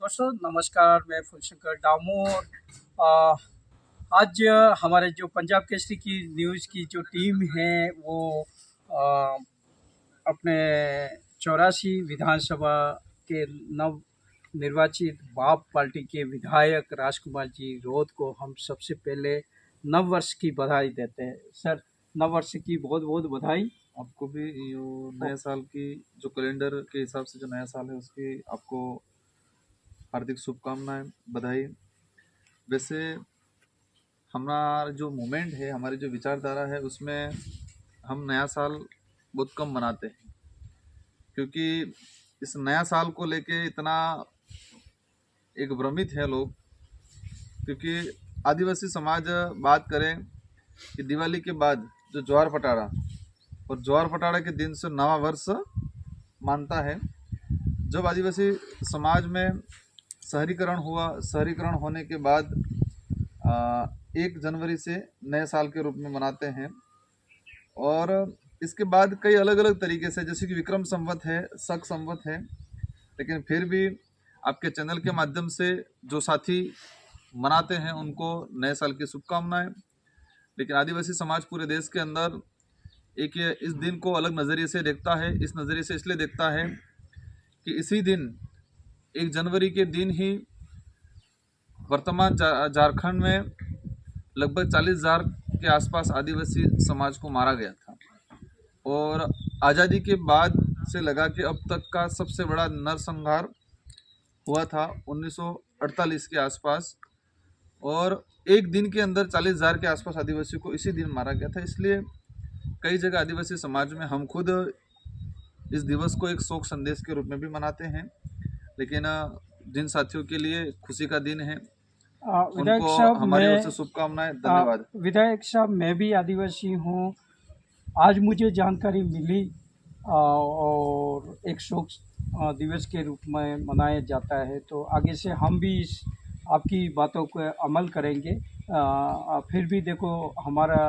दोस्तों नमस्कार, मैं फुलशंकर डामोर। आज हमारे जो पंजाब केसरी की न्यूज़ की जो टीम है वो आ, अपने 84 विधानसभा के नव निर्वाचित बाप पार्टी के विधायक राजकुमार जी रोध को हम सबसे पहले नव वर्ष की बधाई देते हैं। सर, नव वर्ष की बहुत बहुत बधाई। आपको भी यो नए साल की जो कैलेंडर के हिसाब से जो नया साल है उसकी आपको हार्दिक शुभकामनाएं, बधाई। वैसे हमारा जो मूवमेंट है, हमारी जो विचारधारा है, उसमें हम नया साल बहुत कम मनाते हैं, क्योंकि इस नया साल को लेके इतना एक भ्रमित है लोग। क्योंकि आदिवासी समाज बात करें कि दिवाली के बाद जो ज्वार फटाड़ा और ज्वार फटाड़ा के दिन से नवा वर्ष मानता है। जब आदिवासी समाज में शहरीकरण हुआ, शहरीकरण होने के बाद 1 जनवरी से नए साल के रूप में मनाते हैं। और इसके बाद कई अलग अलग तरीके से, जैसे कि विक्रम संवत है, शक संवत है, लेकिन फिर भी आपके चैनल के माध्यम से जो साथी मनाते हैं उनको नए साल की शुभकामनाएं। लेकिन आदिवासी समाज पूरे देश के अंदर एक इस दिन को अलग नज़रिए से देखता है। इस नज़रिए से इसलिए देखता है कि इसी दिन 1 जनवरी के दिन ही वर्तमान झारखंड में लगभग 40,000 के आसपास आदिवासी समाज को मारा गया था। और आज़ादी के बाद से लगा के अब तक का सबसे बड़ा नरसंहार हुआ था 1948 के आसपास। और एक दिन के अंदर 40,000 के आसपास आदिवासी को इसी दिन मारा गया था। इसलिए कई जगह आदिवासी समाज में हम खुद इस दिवस को एक शोक संदेश के रूप में भी मनाते हैं। लेकिन जिन साथियों के लिए खुशी का दिन है विधायक उनको साहब, हमारी ओर से शुभकामनाएं। धन्यवाद। विधायक साहब, मैं भी आदिवासी हूँ। आज मुझे जानकारी मिली और एक शोक दिवस के रूप में मनाया जाता है, तो आगे से हम भी इस आपकी बातों को अमल करेंगे। फिर भी देखो, हमारा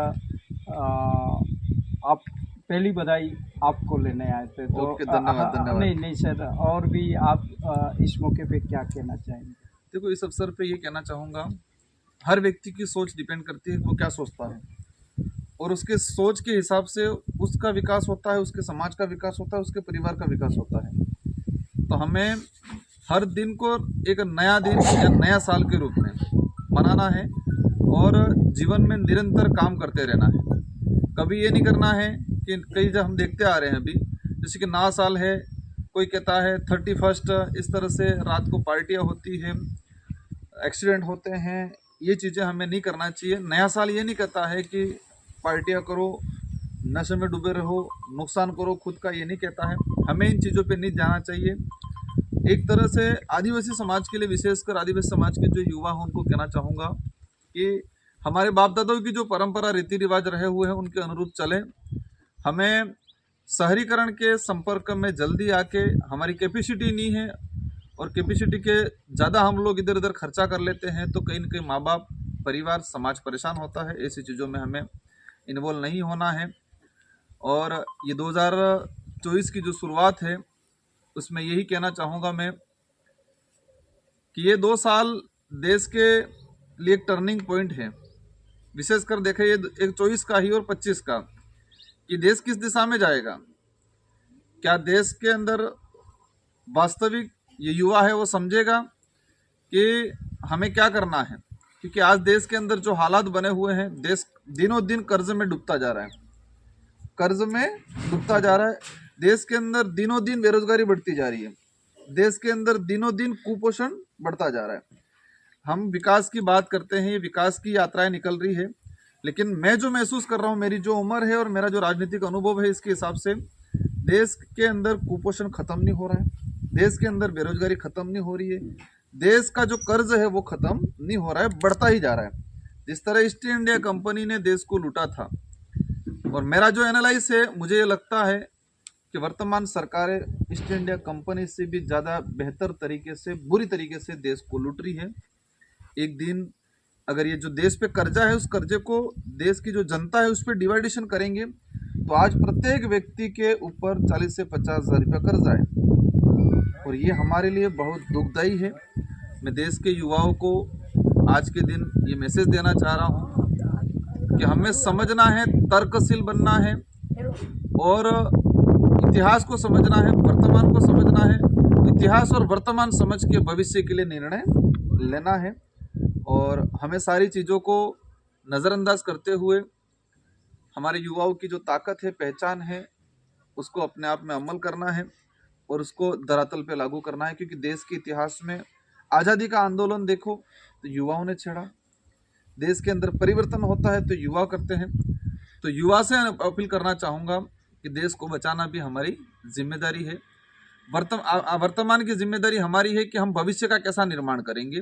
आप पहली बधाई आपको लेने आए थे, तो ओके, धन्यवाद धन्यवाद। नहीं सर, और भी आप इस मौके पे क्या कहना चाहेंगे? देखो, इस अवसर पे ये कहना चाहूँगा, हर व्यक्ति की सोच डिपेंड करती है कि वो क्या सोचता है, और उसके सोच के हिसाब से उसका विकास होता है, उसके समाज का विकास होता है, उसके परिवार का विकास होता है। तो हमें हर दिन को एक नया दिन या नया साल के रूप में मनाना है और जीवन में निरंतर काम करते रहना है। कभी ये नहीं करना है कि कई जब हम देखते आ रहे हैं अभी, जैसे कि नया साल है, कोई कहता है 31, इस तरह से रात को पार्टियाँ होती हैं, एक्सीडेंट होते हैं। ये चीज़ें हमें नहीं करना चाहिए। नया साल ये नहीं कहता है कि पार्टियाँ करो, नशे में डूबे रहो, नुकसान करो खुद का, ये नहीं कहता है। हमें इन चीज़ों पे नहीं जाना चाहिए। एक तरह से आदिवासी समाज के लिए, विशेषकर आदिवासी समाज के जो युवा हैं, उनको कहना चाहूँगा कि हमारे बाप दादाओं की जो परंपरा, रीति रिवाज रहे हुए हैं, उनके अनुरूप चलें। हमें शहरीकरण के संपर्क में जल्दी आके, हमारी कैपेसिटी नहीं है और कैपेसिटी के ज़्यादा हम लोग इधर उधर खर्चा कर लेते हैं, तो कहीं न कहीं माँ बाप, परिवार, समाज परेशान होता है। ऐसी चीज़ों में हमें इन्वॉल्व नहीं होना है। और ये 2024 की जो शुरुआत है, उसमें यही कहना चाहूँगा मैं कि ये 2 साल देश के लिए एक टर्निंग पॉइंट है। विशेषकर देखें ये एक 24 का ही और 25 का, कि देश किस दिशा में जाएगा। क्या देश के अंदर वास्तविक ये युवा है वो समझेगा कि हमें क्या करना है? क्योंकि आज देश के अंदर जो हालात बने हुए हैं, देश दिनों दिन कर्ज में डूबता जा रहा है, कर्ज में डूबता जा रहा है। देश के अंदर दिनों दिन बेरोजगारी बढ़ती जा रही है, देश के अंदर दिनों दिन कुपोषण बढ़ता जा रहा है। हम विकास की बात करते हैं, विकास की यात्राएं निकल रही है, लेकिन मैं जो महसूस कर रहा हूँ, मेरी जो उम्र है और मेरा जो राजनीतिक अनुभव है, इसके हिसाब से देश के अंदर कुपोषण खत्म नहीं हो रहा है, देश के अंदर बेरोजगारी खत्म नहीं हो रही है, देश का जो कर्ज है वो खत्म नहीं हो रहा है, बढ़ता ही जा रहा है। जिस तरह ईस्ट इंडिया कंपनी ने देश को लूटा था, और मेरा जो एनालाइज है, मुझे ये लगता है कि वर्तमान सरकारें ईस्ट इंडिया कंपनी से भी ज़्यादा बेहतर तरीके से, बुरी तरीके से देश को लूट रही है। एक दिन अगर ये जो देश पे कर्जा है, उस कर्जे को देश की जो जनता है उस पर डिवाइडेशन करेंगे, तो आज प्रत्येक व्यक्ति के ऊपर 40 से 50 हज़ार रुपया कर्जा है, और ये हमारे लिए बहुत दुखदायी है। मैं देश के युवाओं को आज के दिन ये मैसेज देना चाह रहा हूँ कि हमें समझना है, तर्कशील बनना है और इतिहास को समझना है, वर्तमान को समझना है। इतिहास और वर्तमान समझ के भविष्य के लिए निर्णय लेना है और हमें सारी चीज़ों को नज़रअंदाज करते हुए हमारे युवाओं की जो ताकत है, पहचान है, उसको अपने आप में अमल करना है और उसको धरातल पे लागू करना है। क्योंकि देश के इतिहास में आज़ादी का आंदोलन देखो तो युवाओं ने छेड़ा, देश के अंदर परिवर्तन होता है तो युवा करते हैं। तो युवा से अपील करना चाहूँगा कि देश को बचाना भी हमारी जिम्मेदारी है। वर्तमान की जिम्मेदारी हमारी है कि हम भविष्य का कैसा निर्माण करेंगे।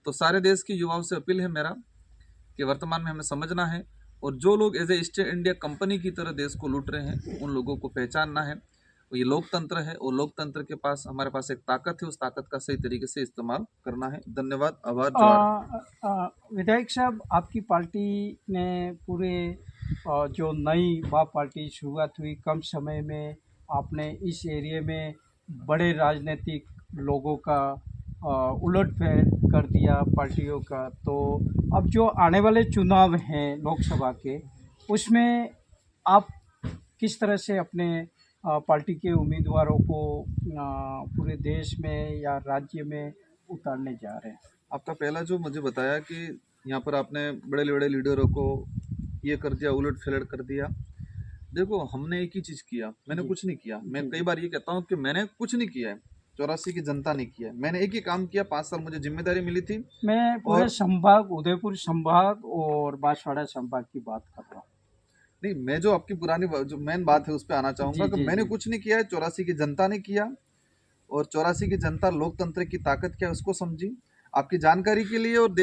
तो सारे देश के युवाओं से अपील है मेरा कि वर्तमान में हमें समझना है और जो लोग as a East India Company की तरह देश को लूट रहे हैं उन लोगों को पहचानना है। ये लोकतंत्र है और लोकतंत्र के पास हमारे पास एक ताकत है, उस ताकत का सही तरीके से इस्तेमाल करना है। धन्यवाद, आभार, जोहार। विधायक साहब, आपकी पार्टी ने पूरे जो नई वाह पार्टी शुरुआत हुई, कम समय में आपने इस एरिया में बड़े राजनीतिक लोगों का उलटफेर कर दिया पार्टियों का। तो अब जो आने वाले चुनाव हैं लोकसभा के, उसमें आप किस तरह से अपने पार्टी के उम्मीदवारों को पूरे देश में या राज्य में उतारने जा रहे हैं? आपका पहला जो मुझे बताया कि यहाँ पर आपने बड़े बड़े लीडरों को ये कर दिया, उलट फेलट कर दिया। देखो, हमने एक ही चीज़ किया, मैंने कुछ नहीं किया। मैं कई बार ये कहता हूँ कि मैंने कुछ नहीं किया है, 84 की जनता ने किया है। मैंने एक ही काम किया, 5 साल मुझे जिम्मेदारी मिली थी। मैं पूरे संभाग, उदयपुर संभाग और बांसवाड़ा संभाग की बात कर रहा हूँ। नहीं, मैं जो आपकी पुरानी जो मेन बात है उस पर आना चाहूँगा कि मैंने कुछ नहीं किया है, 84 की जनता ने किया। और 84 की जनता लोकतंत्र की ताकत क्या है उसको समझी। आपकी जानकारी के लिए और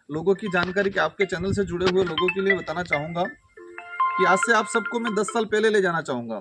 लोगों की जानकारी के आपके चैनल से जुड़े हुए लोगों के लिए बताना चाहूँगा कि आज से आप सबको मैं 10 साल पहले ले जाना चाहूँगा।